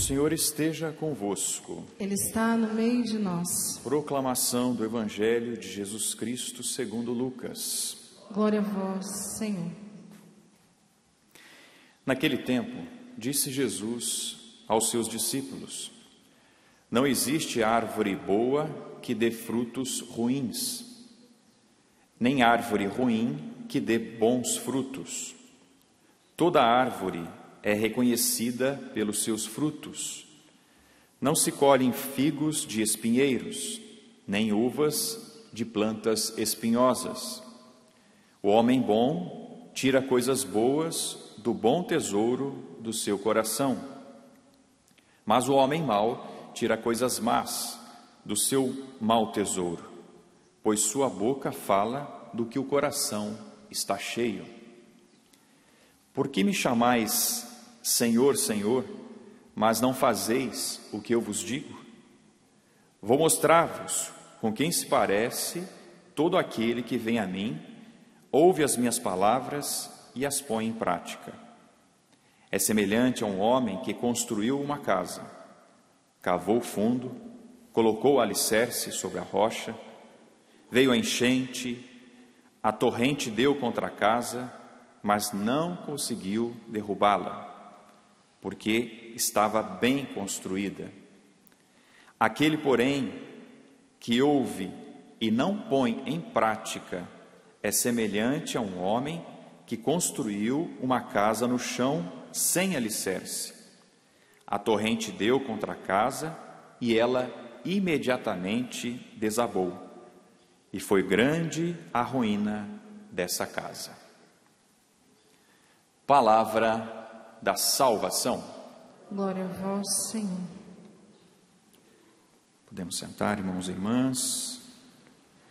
Senhor esteja convosco. Ele está no meio de nós. Proclamação do Evangelho de Jesus Cristo segundo Lucas. Glória a vós, Senhor. Naquele tempo, disse Jesus aos seus discípulos: Não existe árvore boa que dê frutos ruins, nem árvore ruim que dê bons frutos. Toda árvore é reconhecida pelos seus frutos. Não se colhem figos de espinheiros, nem uvas de plantas espinhosas. O homem bom tira coisas boas do bom tesouro do seu coração, mas o homem mau tira coisas más do seu mau tesouro, pois sua boca fala do que o coração está cheio. Por que me chamais Senhor, Senhor, mas não fazeis o que eu vos digo? Vou mostrar-vos com quem se parece todo aquele que vem a mim, ouve as minhas palavras e as põe em prática. É semelhante a um homem que construiu uma casa, cavou fundo, colocou o alicerce sobre a rocha, veio a enchente, a torrente deu contra a casa, mas não conseguiu derrubá-la, porque estava bem construída. Aquele, porém, que ouve e não põe em prática, é semelhante a um homem que construiu uma casa no chão sem alicerce. A torrente deu contra a casa e ela imediatamente desabou. E foi grande a ruína dessa casa. Palavra da salvação. Glória a vós, Senhor. Podemos sentar, irmãos e irmãs,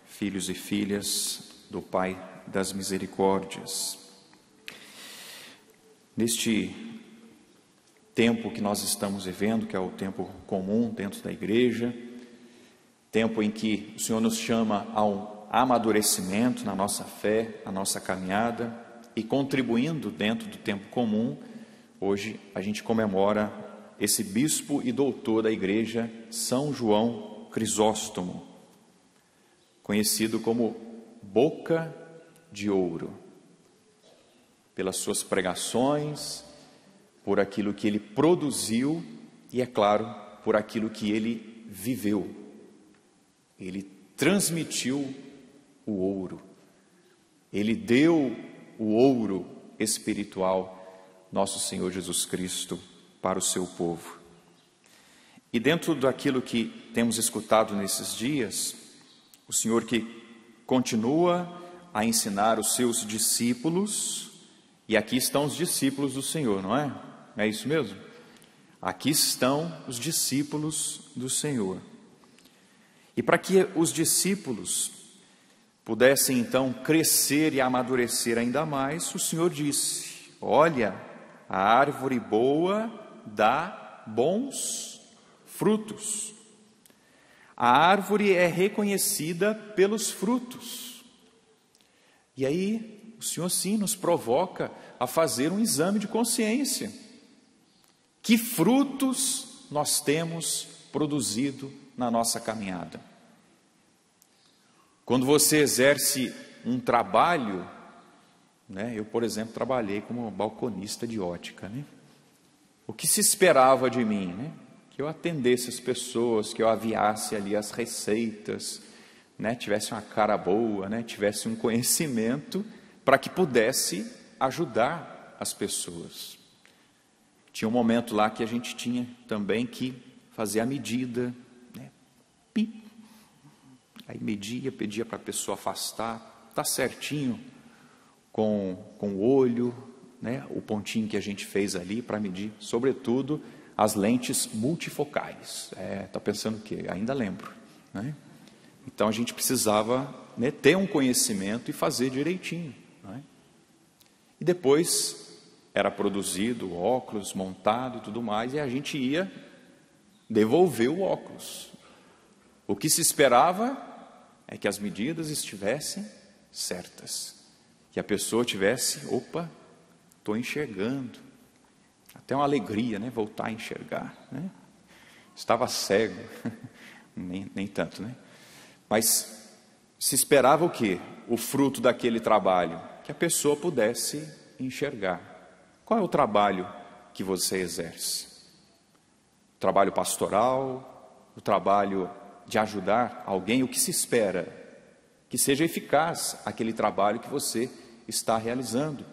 filhos e filhas do Pai das Misericórdias. Neste tempo que nós estamos vivendo, que é o tempo comum dentro da igreja, tempo em que o Senhor nos chama a um amadurecimento na nossa fé, na nossa caminhada, e contribuindo dentro do tempo comum, hoje a gente comemora esse bispo e doutor da igreja, São João Crisóstomo, conhecido como Boca de Ouro, pelas suas pregações, por aquilo que ele produziu e, é claro, por aquilo que ele viveu. Ele transmitiu o ouro, ele deu o ouro espiritual, nosso Senhor Jesus Cristo, para o seu povo. E dentro daquilo que temos escutado nesses dias, o Senhor que continua a ensinar os seus discípulos, e aqui estão os discípulos do Senhor, não é? É isso mesmo? Aqui estão os discípulos do Senhor. E para que os discípulos pudessem então crescer e amadurecer ainda mais, o Senhor disse: olha, a árvore boa dá bons frutos. A árvore é reconhecida pelos frutos. E aí o Senhor sim nos provoca a fazer um exame de consciência. Que frutos nós temos produzido na nossa caminhada? Quando você exerce um trabalho, né? Eu, por exemplo, trabalhei como balconista de ótica, né? O que se esperava de mim, né? Que eu atendesse as pessoas, que eu aviasse ali as receitas, né? Tivesse uma cara boa, né? Tivesse um conhecimento para que pudesse ajudar as pessoas. Tinha um momento lá que a gente tinha também que fazer a medida, né? Pip. Aí media, pedia para a pessoa afastar, tá certinho com o olho, né? O pontinho que a gente fez ali para medir, sobretudo as lentes multifocais. Tá pensando o quê? Ainda lembro, né? Então a gente precisava, né, ter um conhecimento e fazer direitinho, né? E depois era produzido o óculos, montado e tudo mais, e a gente ia devolver o óculos. O que se esperava é que as medidas estivessem certas, que a pessoa tivesse, opa, estou enxergando, Até uma alegria, né? Voltar a enxergar, né? Estava cego, nem tanto, né? Mas se esperava o quê? O fruto daquele trabalho, que a pessoa pudesse enxergar. Qual é o trabalho que você exerce? O trabalho pastoral, o trabalho de ajudar alguém? O que se espera? Que seja eficaz aquele trabalho que você está realizando.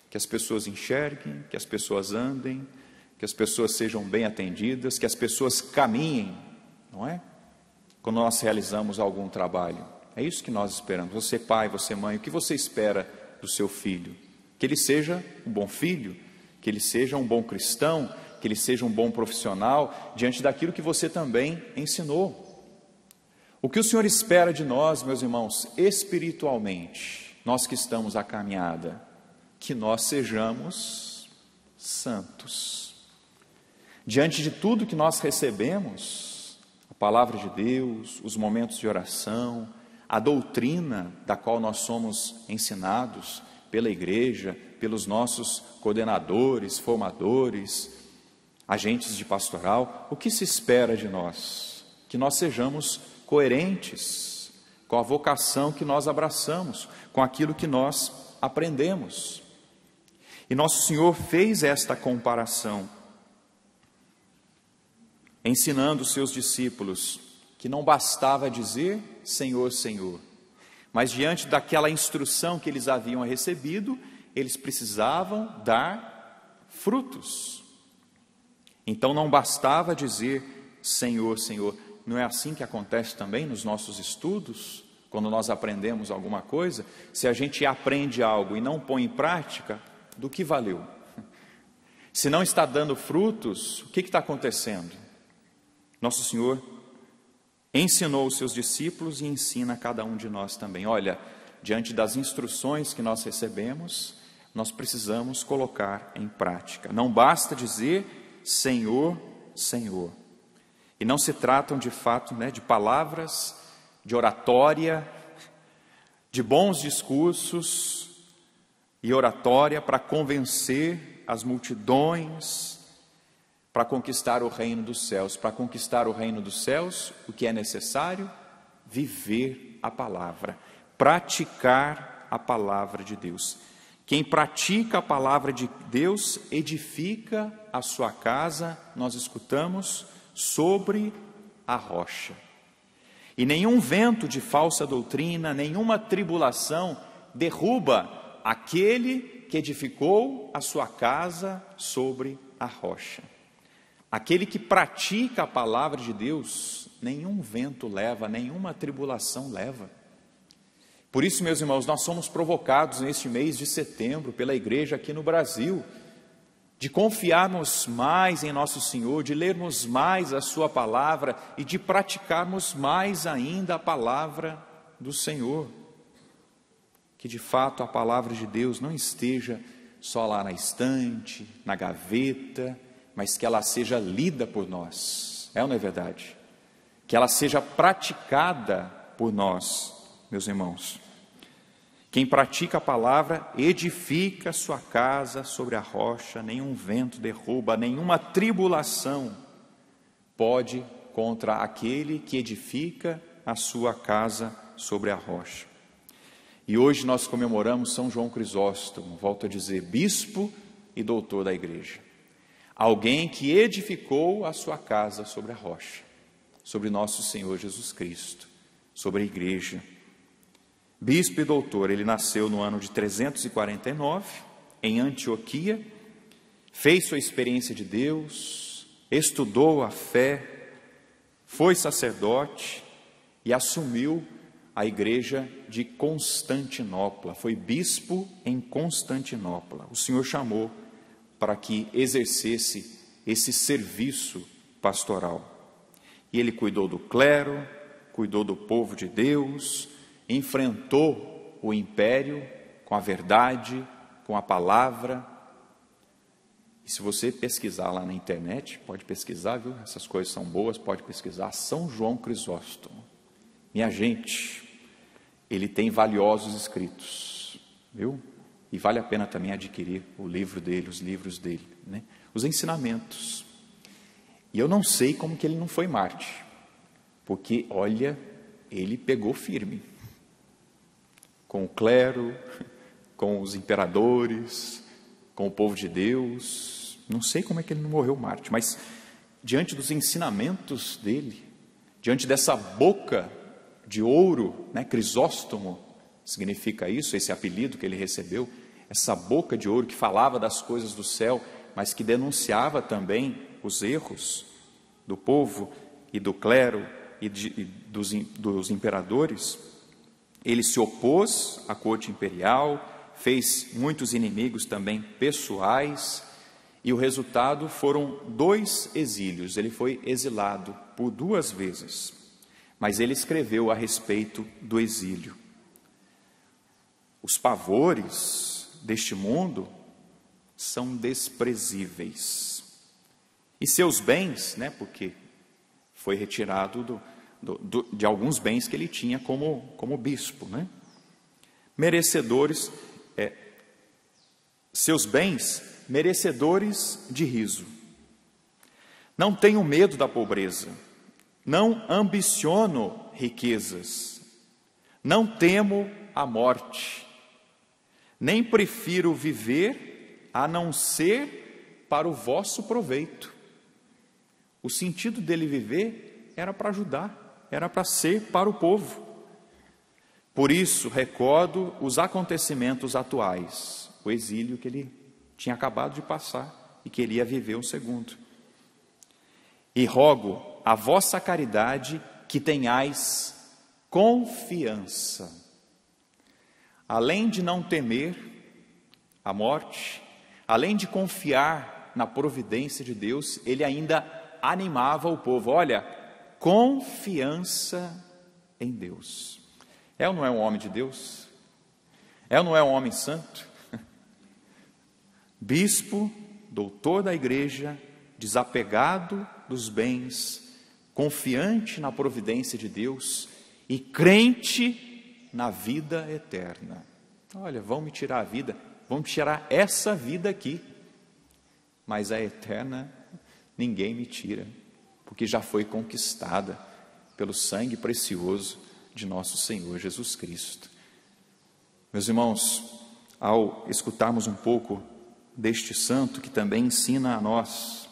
Que as pessoas enxerguem, que as pessoas andem, que as pessoas sejam bem atendidas, que as pessoas caminhem, não é? Quando nós realizamos algum trabalho. É isso que nós esperamos. Você pai, você mãe, o que você espera do seu filho? Que ele seja um bom filho, que ele seja um bom cristão, que ele seja um bom profissional, diante daquilo que você também ensinou. O que o Senhor espera de nós, meus irmãos, espiritualmente, nós que estamos à caminhada, que nós sejamos santos. Diante de tudo que nós recebemos, a palavra de Deus, os momentos de oração, a doutrina da qual nós somos ensinados pela igreja, pelos nossos coordenadores, formadores, agentes de pastoral, o que se espera de nós? Que nós sejamos coerentes com a vocação que nós abraçamos, com aquilo que nós aprendemos. E nosso Senhor fez esta comparação, ensinando os seus discípulos que não bastava dizer Senhor, Senhor, mas diante daquela instrução que eles haviam recebido, eles precisavam dar frutos. Então não bastava dizer Senhor, Senhor. Não é assim que acontece também nos nossos estudos? Quando nós aprendemos alguma coisa, se a gente aprende algo e não põe em prática, do que valeu? Se não está dando frutos, o que está acontecendo? Nosso Senhor ensinou os seus discípulos e ensina a cada um de nós também. Olha, diante das instruções que nós recebemos, nós precisamos colocar em prática. Não basta dizer Senhor, Senhor. E não se tratam de fato, de palavras, de oratória, de bons discursos e oratória para convencer as multidões, para conquistar o reino dos céus. Para conquistar o reino dos céus, o que é necessário? Viver a palavra, praticar a palavra de Deus. Quem pratica a palavra de Deus edifica a sua casa, nós escutamos, sobre a rocha. E nenhum vento de falsa doutrina, nenhuma tribulação derruba aquele que edificou a sua casa sobre a rocha. Aquele que pratica a palavra de Deus, nenhum vento leva, nenhuma tribulação leva. Por isso, meus irmãos, nós somos provocados neste mês de setembro pela igreja aqui no Brasil, de confiarmos mais em nosso Senhor, de lermos mais a sua palavra e de praticarmos mais ainda a palavra do Senhor. Que de fato a palavra de Deus não esteja só lá na estante, na gaveta, mas que ela seja lida por nós. É ou não é verdade? Que ela seja praticada por nós, meus irmãos. Quem pratica a palavra edifica a sua casa sobre a rocha, nenhum vento derruba, nenhuma tribulação pode contra aquele que edifica a sua casa sobre a rocha. E hoje nós comemoramos São João Crisóstomo, volto a dizer, bispo e doutor da igreja. Alguém que edificou a sua casa sobre a rocha, sobre nosso Senhor Jesus Cristo, sobre a igreja. Bispo e doutor, ele nasceu no ano de 349, em Antioquia, fez sua experiência de Deus, estudou a fé, foi sacerdote e assumiu a igreja de Constantinopla, foi bispo em Constantinopla. O Senhor chamou para que exercesse esse serviço pastoral. E ele cuidou do clero, cuidou do povo de Deus, enfrentou o império com a verdade, com a palavra. E se você pesquisar lá na internet, pode pesquisar, viu? Essas coisas são boas, pode pesquisar, São João Crisóstomo. Minha gente, ele tem valiosos escritos, viu? E vale a pena também adquirir o livro dele, os livros dele, né? Os ensinamentos. E eu não sei como que ele não foi Marte, porque, olha, ele pegou firme com o clero, com os imperadores, com o povo de Deus. Não sei como é que ele não morreu Marte, mas diante dos ensinamentos dele, diante dessa boca de ouro, né, Crisóstomo significa isso, esse apelido que ele recebeu, essa boca de ouro que falava das coisas do céu, mas que denunciava também os erros do povo e do clero e dos imperadores. Ele se opôs à corte imperial, fez muitos inimigos também pessoais, e o resultado foram 2 exílios. Ele foi exilado por 2 vezes, mas ele escreveu a respeito do exílio. Os pavores deste mundo são desprezíveis, e seus bens, né, porque foi retirado de alguns bens que ele tinha como bispo, né, merecedores, seus bens merecedores de riso. Não tenho medo da pobreza, não ambiciono riquezas, não temo a morte, nem prefiro viver a não ser para o vosso proveito. O sentido dele viver era para ajudar, era para ser para o povo. Por isso, recordo os acontecimentos atuais, o exílio que ele tinha acabado de passar e que ele ia viver um segundo. E rogo a vossa caridade que tenhais confiança. Além de não temer a morte, além de confiar na providência de Deus, ele ainda animava o povo. Olha, confiança em Deus. É ou não é um homem de Deus? É ou não é um homem santo? Bispo, doutor da igreja, desapegado dos bens, confiante na providência de Deus e crente na vida eterna. Olha, vão me tirar a vida, vão me tirar essa vida aqui, mas a eterna ninguém me tira, porque já foi conquistada pelo sangue precioso de nosso Senhor Jesus Cristo. Meus irmãos, ao escutarmos um pouco deste santo que também ensina a nós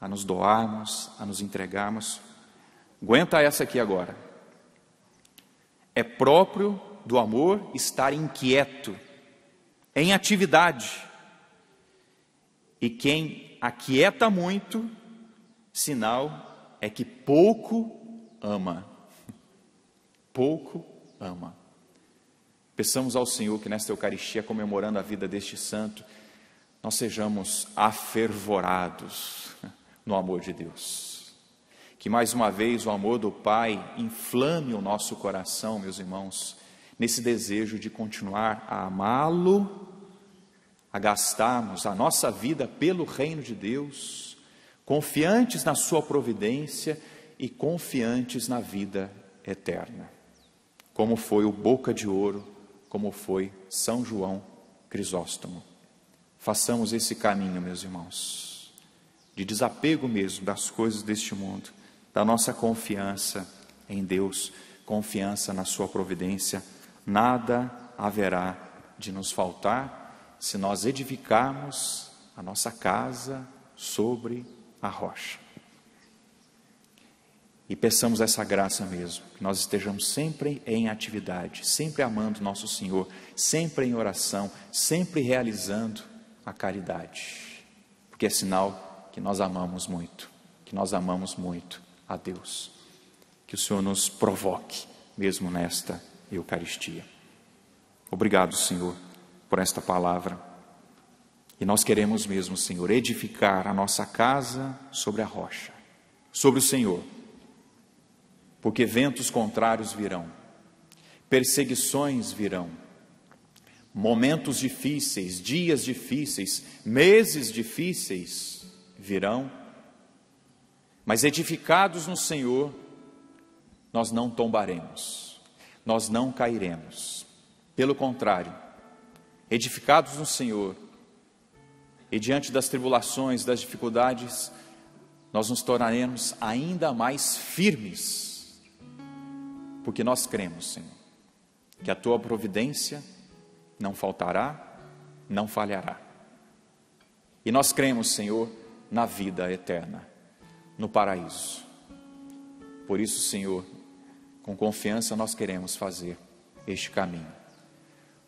a nos doarmos, a nos entregarmos, aguenta essa aqui agora. É próprio do amor estar inquieto, em atividade, e quem aquieta muito, sinal é que pouco ama. Pouco ama. Peçamos ao Senhor que nesta Eucaristia, comemorando a vida deste santo, nós sejamos afervorados no amor de Deus. Que mais uma vez o amor do Pai inflame o nosso coração, meus irmãos, nesse desejo de continuar a amá-lo, a gastarmos a nossa vida pelo reino de Deus, confiantes na sua providência e confiantes na vida eterna, como foi o Boca de Ouro, como foi São João Crisóstomo. Façamos esse caminho, meus irmãos, de desapego mesmo das coisas deste mundo, da nossa confiança em Deus, confiança na sua providência. Nada haverá de nos faltar se nós edificarmos a nossa casa sobre a rocha. E peçamos essa graça mesmo, que nós estejamos sempre em atividade, sempre amando nosso Senhor, sempre em oração, sempre realizando a caridade, porque é sinal que nós amamos muito, a Deus. Que o Senhor nos provoque, mesmo nesta Eucaristia. Obrigado, Senhor, por esta palavra. E nós queremos mesmo, Senhor, edificar a nossa casa sobre a rocha, sobre o Senhor, porque ventos contrários virão, perseguições virão, momentos difíceis, dias difíceis, meses difíceis virão, mas edificados no Senhor, nós não tombaremos, nós não cairemos. Pelo contrário, edificados no Senhor, e diante das tribulações, das dificuldades, nós nos tornaremos ainda mais firmes, porque nós cremos, Senhor, que a Tua providência não faltará, não falhará. E nós cremos, Senhor, na vida eterna, no paraíso. Por isso, Senhor, com confiança nós queremos fazer este caminho,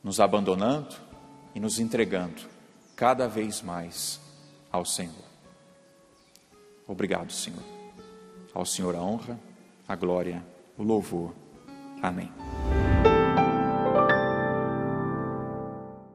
nos abandonando e nos entregando cada vez mais ao Senhor. Obrigado, Senhor. Ao Senhor a honra, a glória, o louvor. Amém.